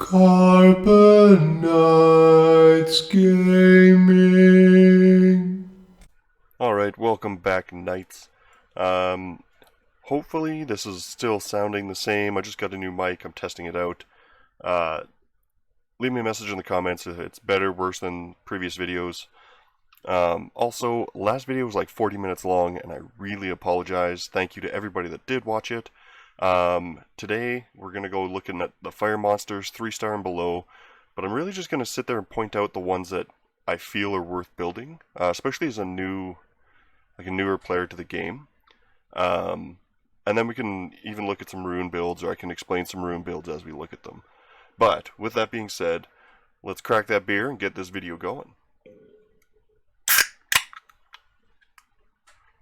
Carbon Knights Gaming. Alright, welcome back, Knights. Hopefully this is still sounding the same. I just got a new mic, I'm testing it out. Leave me a message in the comments if it's better, worse than previous videos. Also, last video was like 40 minutes long, and I really apologize. Thank you to everybody that did watch it. Today, we're going to go looking at the fire monsters, 3-star and below, but I'm really just going to sit there and point out the ones that I feel are worth building, especially as a newer player to the game. And then we can even look at some rune builds, or I can explain some rune builds as we look at them. But, with that being said, let's crack that beer and get this video going.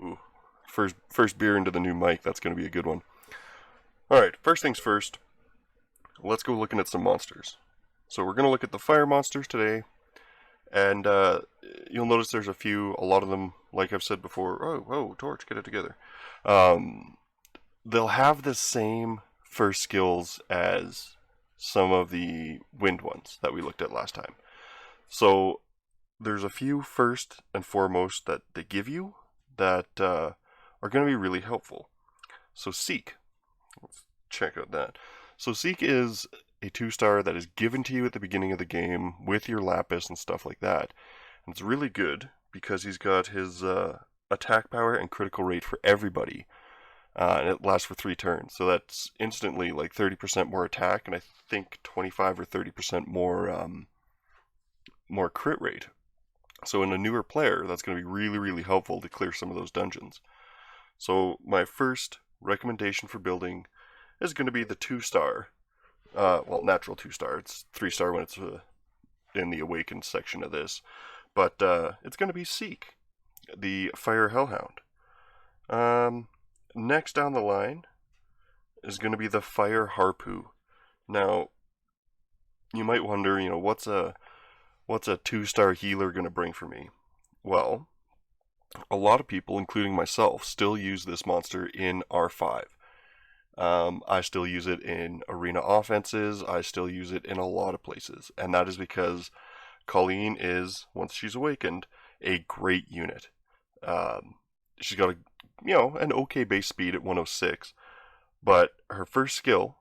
Ooh, first beer into the new mic, that's going to be a good one. Alright, first things first, let's go looking at some monsters. So we're going to look at the fire monsters today, and you'll notice there's a lot of them, like I've said before, oh, Torch, get it together. They'll have the same first skills as some of the wind ones that we looked at last time. So there's a few first and foremost that they give you that are going to be really helpful. So Seek, let's check out that. So Seek is a 2-star that is given to you at the beginning of the game with your lapis and stuff like that. And it's really good because he's got his attack power and critical rate for everybody. And it lasts for 3 turns. So that's instantly like 30% more attack, and I think 25 or 30% more crit rate. So in a newer player, that's going to be really, really helpful to clear some of those dungeons. So my first recommendation for building is going to be the 2-star. Well, natural 2-star. It's 3-star when it's in the Awakened section of this. But it's going to be Seek, the Fire Hellhound. Next down the line is going to be the Fire Harpoo. Now, you might wonder, what's a 2-star healer going to bring for me? Well, a lot of people, including myself, still use this monster in R5. I still use it in arena offenses. I still use it in a lot of places. And that is because Colleen is, once she's awakened, a great unit. She's got an okay base speed at 106. But her first skill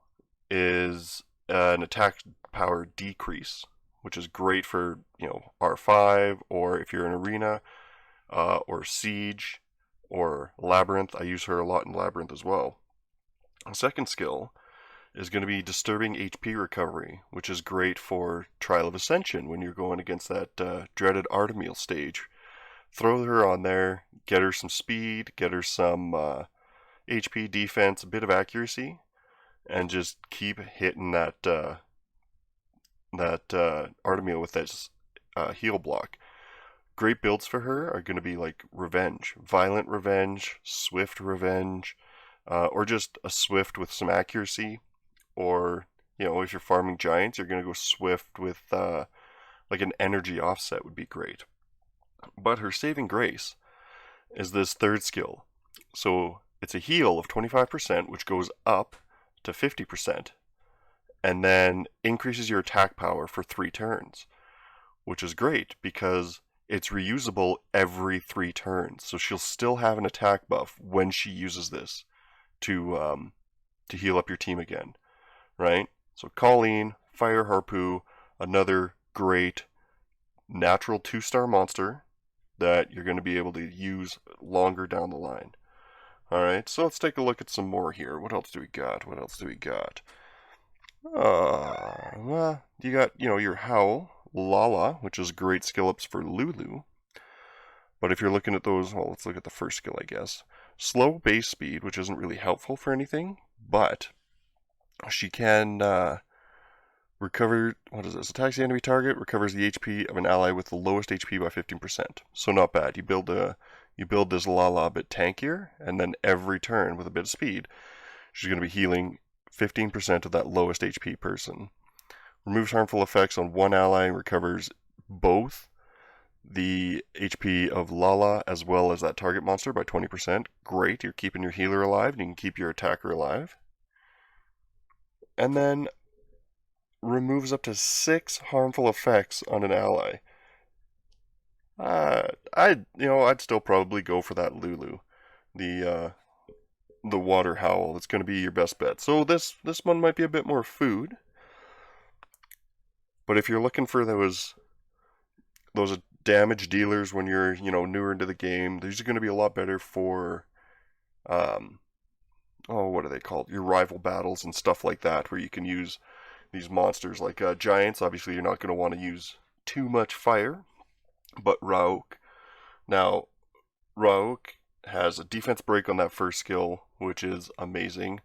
is an attack power decrease, which is great for, R5, or if you're in arena, or siege, or labyrinth. I use her a lot in labyrinth as well. The second skill is going to be disturbing HP recovery, which is great for Trial of Ascension when you're going against that dreaded Artemis stage. Throw her on there, get her some speed, get her some HP, defense, a bit of accuracy, and just keep hitting that Artemis with this heal block. Great builds for her are going to be like Revenge, Violent Revenge, Swift Revenge, or just a Swift with some accuracy. Or, if you're farming giants, you're going to go Swift with like an energy offset would be great. But her saving grace is this third skill. So it's a heal of 25%, which goes up to 50%, and then increases your attack power for 3 turns, which is great because it's reusable every 3 turns. So she'll still have an attack buff when she uses this to heal up your team again, right? So Colleen, Fire Harpoo, another great natural 2-star monster that you're going to be able to use longer down the line. Alright, so let's take a look at some more here. What else do we got? Well, you got, your Howl, Lala, which is great skill ups for Lulu. But if you're looking at those, well, let's look at the first skill, I guess. Slow base speed, which isn't really helpful for anything, but she can recover, what is this? Attacks the enemy target, recovers the HP of an ally with the lowest HP by 15%. So not bad. You build this Lala a bit tankier, and then every turn with a bit of speed, she's going to be healing 15% of that lowest HP person. Removes harmful effects on one ally and recovers both the HP of Lala as well as that target monster by 20%. Great, you're keeping your healer alive and you can keep your attacker alive. And then removes up to 6 harmful effects on an ally. I'd still probably go for that Lulu, the water howl. It's going to be your best bet. So this one might be a bit more food, but if you're looking for those damage dealers when you're newer into the game, these are going to be a lot better for what are they called? Your rival battles and stuff like that, where you can use these monsters like giants. Obviously, you're not going to want to use too much fire, but Rauk. Now, Rauk has a defense break on that first skill, which is amazing,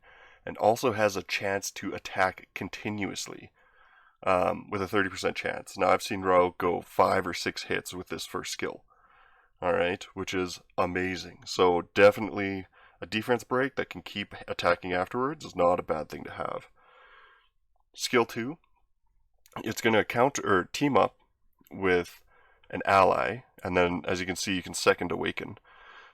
and also has a chance to attack continuously with a 30% chance. Now, I've seen Rauk go 5 or 6 hits with this first skill, alright, which is amazing. So definitely a defense break that can keep attacking afterwards is not a bad thing to have. Skill 2, it's going to counter or team up with an ally, and then as you can see, you can second awaken.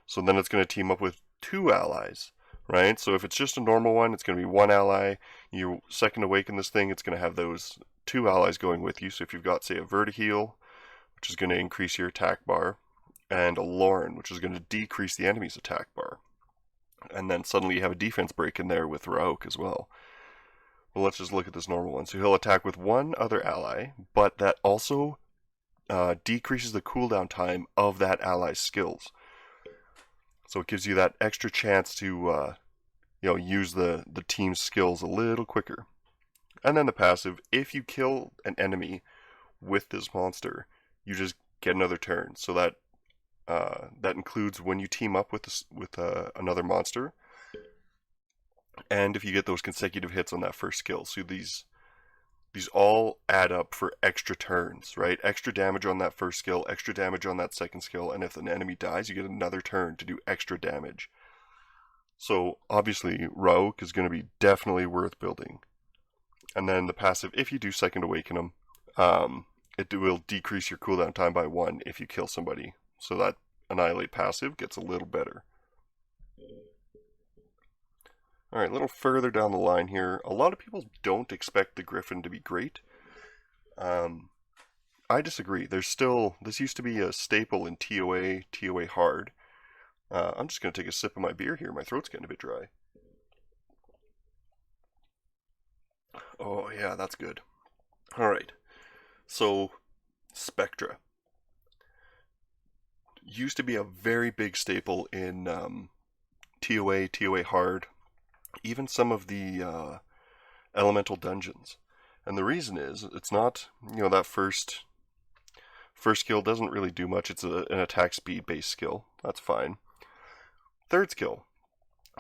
So then it's going to team up with 2 allies, right? So if it's just a normal one, it's going to be 1 ally. You second awaken this thing, it's going to have those 2 allies going with you. So if you've got, say, a Vertiheal, which is going to increase your attack bar, and a Lauren, which is going to decrease the enemy's attack bar. And then suddenly you have a defense break in there with Rauk as well. Well, let's just look at this normal one. So he'll attack with 1 other ally, but that also decreases the cooldown time of that ally's skills. So it gives you that extra chance to use the team's skills a little quicker. And then the passive, if you kill an enemy with this monster, you just get another turn. So that includes when you team up with another monster, and if you get those consecutive hits on that first skill. So these all add up for extra turns, right? Extra damage on that first skill, extra damage on that second skill, and if an enemy dies, you get another turn to do extra damage. So obviously, Rauk is going to be definitely worth building. And then the passive, if you do second awaken him, it will decrease your cooldown time by 1 if you kill somebody. So that Annihilate passive gets a little better. Alright, a little further down the line here. A lot of people don't expect the Griffin to be great. I disagree. This used to be a staple in TOA hard. I'm just going to take a sip of my beer here. My throat's getting a bit dry. Oh yeah, that's good. Alright, so Spectra. Used to be a very big staple in TOA hard, even some of the elemental dungeons. And the reason is, it's not, that first skill doesn't really do much. It's an attack speed based skill. That's fine. Third skill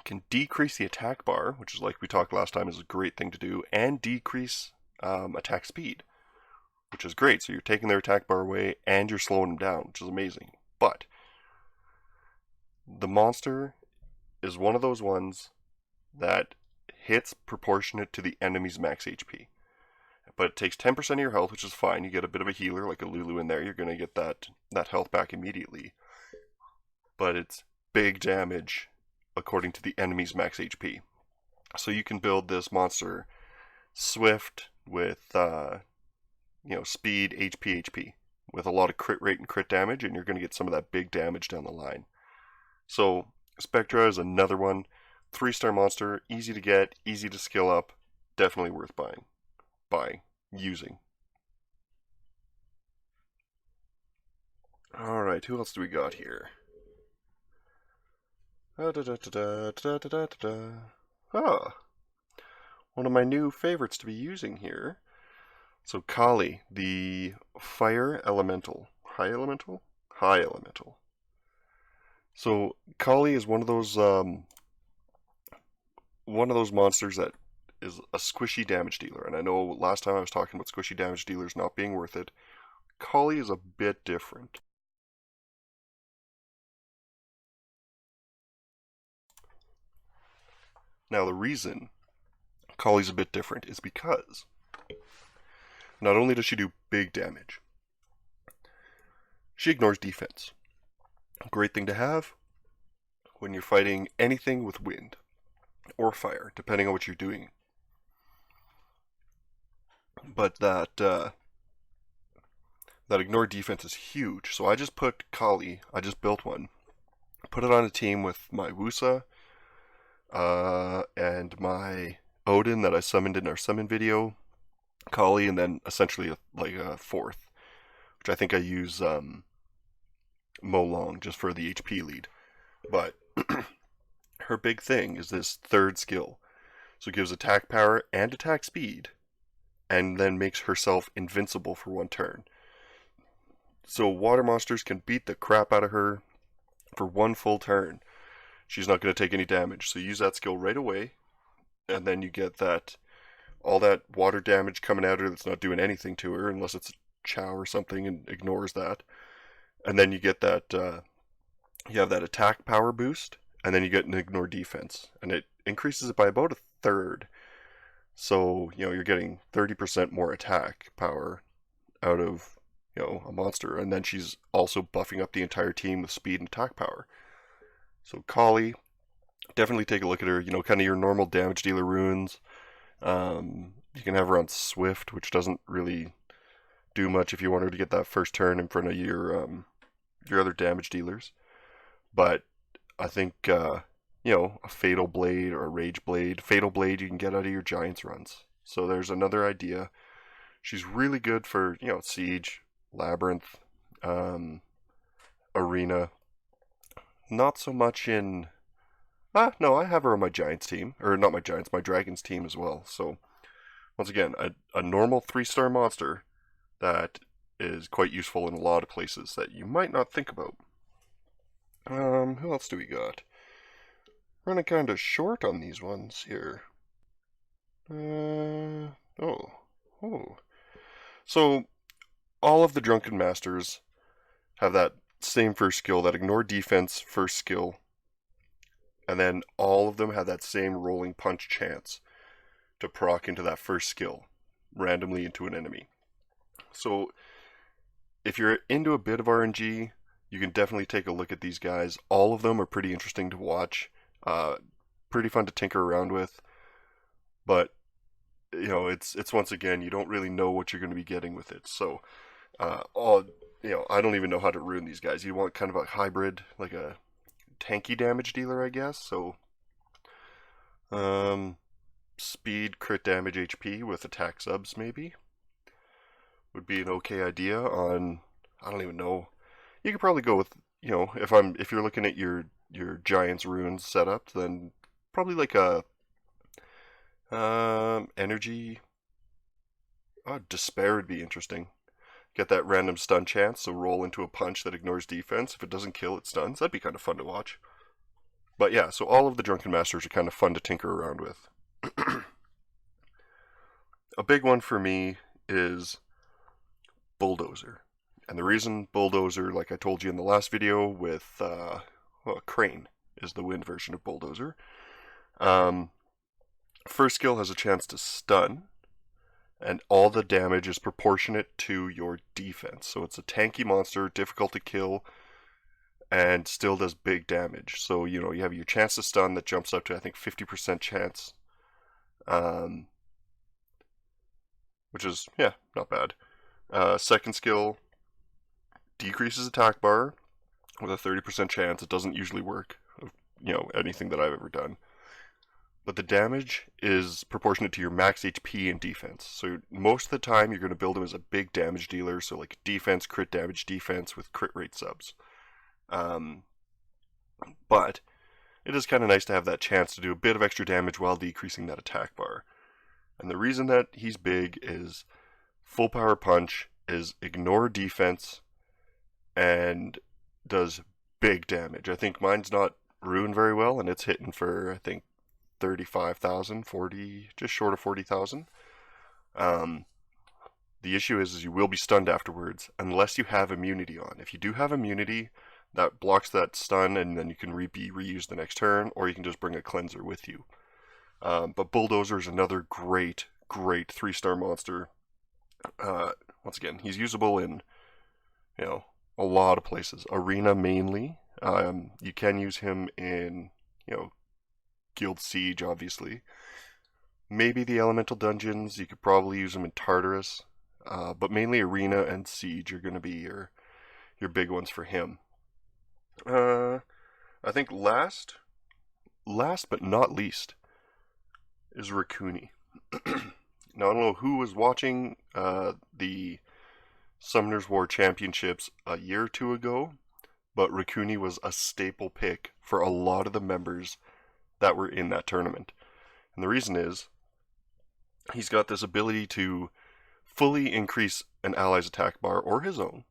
can decrease the attack bar, which is like we talked last time is a great thing to do, and decrease attack speed, which is great. So you're taking their attack bar away and you're slowing them down, which is amazing. But the monster is one of those ones that hits proportionate to the enemy's max HP. But it takes 10% of your health, which is fine. You get a bit of a healer, like a Lulu in there. You're going to get that health back immediately. But it's big damage according to the enemy's max HP. So you can build this monster swift with speed, HP, with a lot of crit rate and crit damage, and you're going to get some of that big damage down the line. So Spectra is another one. 3-star monster, easy to get, easy to skill up, definitely worth using. Alright, who else do we got here? One of my new favorites to be using here. So Kali, the fire elemental. High elemental? High elemental. So Kali is one of those monsters that is a squishy damage dealer. And I know last time I was talking about squishy damage dealers not being worth it. Kali is a bit different. Now the reason Kali's a bit different is because not only does she do big damage, she ignores defense. Great thing to have when you're fighting anything with wind or fire, depending on what you're doing. but that ignore defense is huge. So I just put Kali, I just built one, put it on a team with my Wusa, and my Odin that I summoned in our summon video, Kali, and then essentially like a fourth, which I think I use Mo Long just for the HP lead. But her big thing is this third skill. So it gives attack power and attack speed, and then makes herself invincible for one turn. So water monsters can beat the crap out of her for one full turn. She's not going to take any damage. So use that skill right away, and then you get that all that water damage coming at her that's not doing anything to her unless it's a Chow or something and ignores that. And then you get that you have that attack power boost, and then you get an ignore defense, and it increases it by about a third. So you're getting 30% more attack power out of a monster, and then she's also buffing up the entire team with speed and attack power. So Kali, definitely take a look at her. Kind of your normal damage dealer runes. You can have her on Swift, which doesn't really do much if you want her to get that first turn in front of your other damage dealers. But I think a Fatal Blade or a Rage Blade. Fatal Blade you can get out of your Giants runs. So there's another idea. She's really good for Siege, Labyrinth, Arena. Not so much in. No, I have her on my Giants team, or not my Giants, my Dragons team as well. So once again, a normal 3-star monster that is quite useful in a lot of places that you might not think about. Who else do we got? Running kind of short on these ones here. Oh. So, all of the Drunken Masters have that same first skill, that ignore defense first skill, and then all of them have that same rolling punch chance to proc into that first skill, randomly into an enemy. So, if you're into a bit of RNG, you can definitely take a look at these guys. All of them are pretty interesting to watch, pretty fun to tinker around with, but it's once again, you don't really know what you're going to be getting with it. So, I don't even know how to ruin these guys. You want kind of a hybrid, like a tanky damage dealer, I guess. So, speed, crit damage, HP with attack subs maybe would be an okay idea on. I don't even know. You could probably go with if you're looking at your Giants runes setup, then probably like a energy. Despair would be interesting. Get that random stun chance, so roll into a punch that ignores defense. If it doesn't kill, it stuns. That'd be kind of fun to watch. But yeah, so all of the Drunken Masters are kind of fun to tinker around with. A big one for me is Bulldozer. And the reason Bulldozer, like I told you in the last video, with Crane is the wind version of Bulldozer. First skill has a chance to stun, and all the damage is proportionate to your defense. So it's a tanky monster, difficult to kill, and still does big damage. So you have your chance to stun that jumps up to I think 50% chance, which is not bad. Second skill decreases attack bar with a 30% chance. It doesn't usually work, anything that I've ever done. But the damage is proportionate to your max HP and defense. So most of the time you're going to build him as a big damage dealer, so like defense, crit damage, defense with crit rate subs. But it is kind of nice to have that chance to do a bit of extra damage while decreasing that attack bar. And the reason that he's big is full power punch is ignore defense and does big damage. I think mine's not ruined very well, and it's hitting for I think 35,000, 40, just short of 40,000. The issue is you will be stunned afterwards unless you have immunity on. If you do have immunity, that blocks that stun, and then you can be reused the next turn, or you can just bring a cleanser with you. But Bulldozer is another great 3-star monster. Once again, he's usable in a lot of places. Arena mainly. You can use him in Guild Siege, obviously. Maybe the elemental dungeons, you could probably use them in Tartarus, but mainly Arena and Siege are going to be your big ones for him. I think last but not least, is Riku Knee. Now, I don't know who was watching the Summoners War Championships a year or two ago, but Riku Knee was a staple pick for a lot of the members that were in that tournament. And the reason is, he's got this ability to fully increase an ally's attack bar or his own,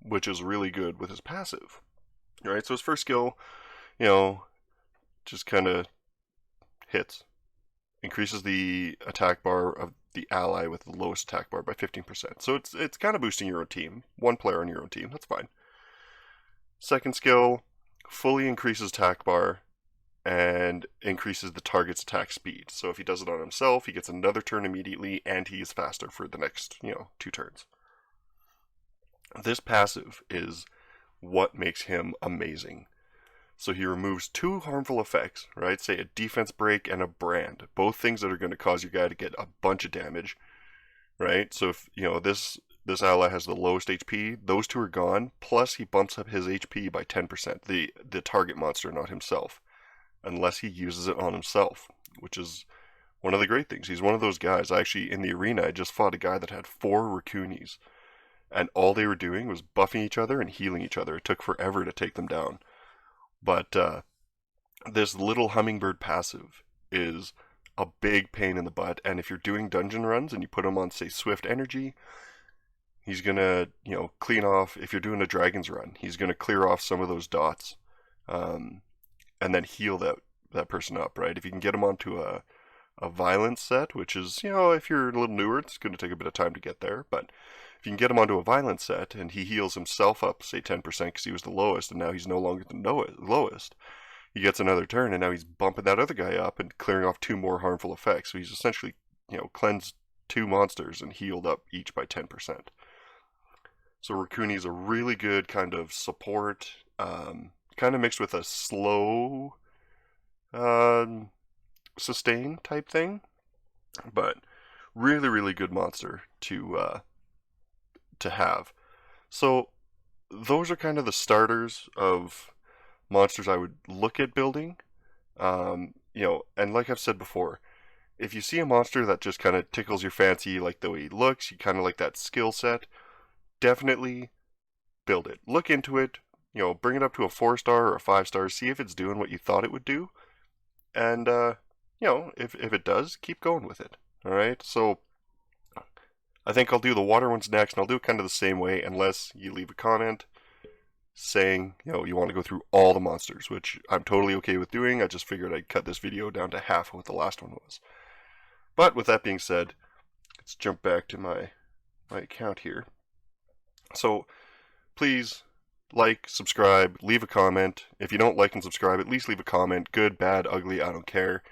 which is really good with his passive. Right, so his first skill, just kind of hits. Increases the attack bar of the ally with the lowest attack bar by 15%. So it's kind of boosting your own team. One player on your own team, that's fine. Second skill, fully increases attack bar and increases the target's attack speed. So if he does it on himself, he gets another turn immediately and he is faster for the next, 2 turns. This passive is what makes him amazing. So he removes 2 harmful effects, right? Say a defense break and a brand. Both things that are going to cause your guy to get a bunch of damage, right? So if, this ally has the lowest HP, those 2 are gone, plus he bumps up his HP by 10%, the target monster, not himself, unless he uses it on himself, which is one of the great things. He's one of those guys. Actually, in the arena, I just fought a guy that had 4 Riku Knees, and all they were doing was buffing each other and healing each other. It took forever to take them down. But this little hummingbird passive is a big pain in the butt, and if you're doing dungeon runs and you put him on, say, Swift Energy, he's gonna, clean off. If you're doing a Dragon's Run, he's gonna clear off some of those dots, and then heal that person up, right? If you can get him onto a violence set, which is, if you're a little newer, it's going to take a bit of time to get there, but if you can get him onto a violence set and he heals himself up, say 10% because he was the lowest and now he's no longer the lowest, he gets another turn and now he's bumping that other guy up and clearing off 2 more harmful effects. So he's essentially, cleansed 2 monsters and healed up each by 10%. So Riku Knee is a really good kind of support, kind of mixed with a slow sustain type thing, but really, really good monster to have. So those are kind of the starters of monsters I would look at building. And like I've said before, if you see a monster that just kind of tickles your fancy, you like the way he looks, you kind of like that skill set, definitely build it. Look into it, bring it up to a 4-star or a 5-star, see if it's doing what you thought it would do. And, if it does, keep going with it. All right, so I think I'll do the water ones next, and I'll do it kind of the same way, unless you leave a comment saying, you want to go through all the monsters, which I'm totally okay with doing. I just figured I'd cut this video down to half of what the last one was. But with that being said, let's jump back to my account here. So please like, subscribe, leave a comment. If you don't like and subscribe, at least leave a comment. Good, bad, ugly, I don't care.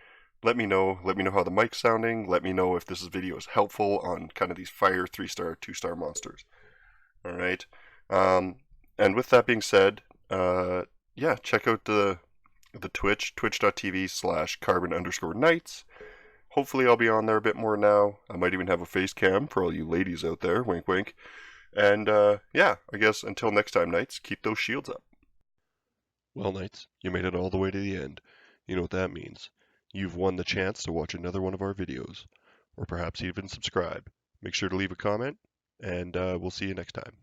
Let me know how the mic's sounding. Let me know if this video is helpful on kind of these fire 3-star, 2-star monsters. All right. And with that being said, check out the Twitch, twitch.tv/carbon_nights. Hopefully I'll be on there a bit more now. I might even have a face cam for all you ladies out there. Wink, wink. And, I guess until next time, Knights, keep those shields up. Well, Knights, you made it all the way to the end. You know what that means. You've won the chance to watch another one of our videos, or perhaps even subscribe. Make sure to leave a comment, and we'll see you next time.